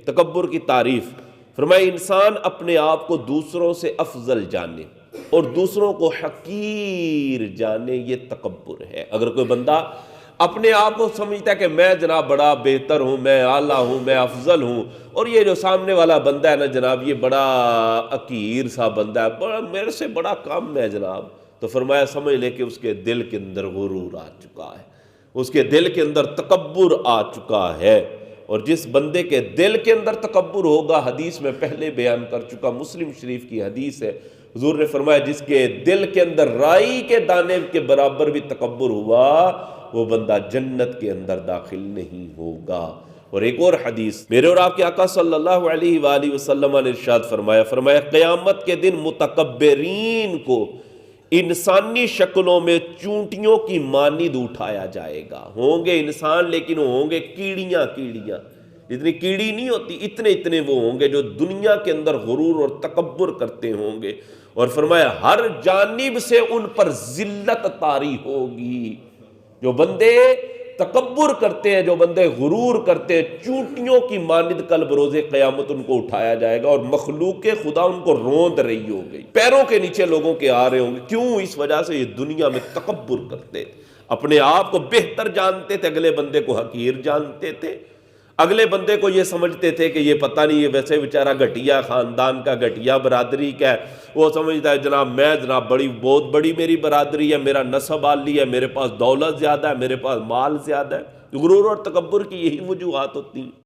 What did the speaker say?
تکبر کی تعریف فرمایا انسان اپنے آپ کو دوسروں سے افضل جانے اور دوسروں کو حقیر جانے، یہ تکبر ہے۔ اگر کوئی بندہ اپنے آپ کو سمجھتا ہے کہ میں جناب بڑا بہتر ہوں، میں اعلیٰ ہوں، میں افضل ہوں، اور یہ جو سامنے والا بندہ ہے نا جناب یہ بڑا حقیر سا بندہ ہے، بڑا میرے سے بڑا کم ہے جناب، تو فرمایا سمجھ لے کہ اس کے دل کے اندر غرور آ چکا ہے، اس کے دل کے اندر تکبر آ چکا ہے۔ اور جس بندے کے دل کے اندر تکبر ہوگا، حدیث میں پہلے بیان کر چکا، مسلم شریف کی حدیث ہے، حضور نے فرمایا جس کے دل کے اندر رائی کے دانے کے برابر بھی تکبر ہوا، وہ بندہ جنت کے اندر داخل نہیں ہوگا۔ اور ایک اور حدیث میرے اور آپ کے آقا صلی اللہ علیہ وآلہ وسلم نے ارشاد فرمایا قیامت کے دن متکبرین کو انسانی شکلوں میں چونٹیوں کی مانند اٹھایا جائے گا۔ ہوں گے انسان لیکن ہوں گے کیڑیاں، جتنی کیڑی نہیں ہوتی اتنے وہ ہوں گے جو دنیا کے اندر غرور اور تکبر کرتے ہوں گے۔ اور فرمایا ہر جانب سے ان پر ذلت طاری ہوگی۔ جو بندے تکبر کرتے ہیں، جو بندے غرور کرتے ہیں، چونٹیوں کی مانند کل بروز قیامت ان کو اٹھایا جائے گا، اور مخلوق خدا ان کو روند رہی ہوگی، پیروں کے نیچے لوگوں کے آ رہے ہوں گے۔ کیوں؟ اس وجہ سے یہ دنیا میں تکبر کرتے، اپنے آپ کو بہتر جانتے تھے، اگلے بندے کو حقیر جانتے تھے، اگلے بندے کو یہ سمجھتے تھے کہ یہ پتہ نہیں، یہ ویسے بیچارہ گھٹیا خاندان کا، گھٹیا برادری کا ہے، وہ سمجھتا ہے جناب میں بہت بڑی میری برادری ہے، میرا نسب عالی ہے، میرے پاس دولت زیادہ ہے، میرے پاس مال زیادہ ہے۔ غرور اور تکبر کی یہی وجوہات ہوتی ہیں۔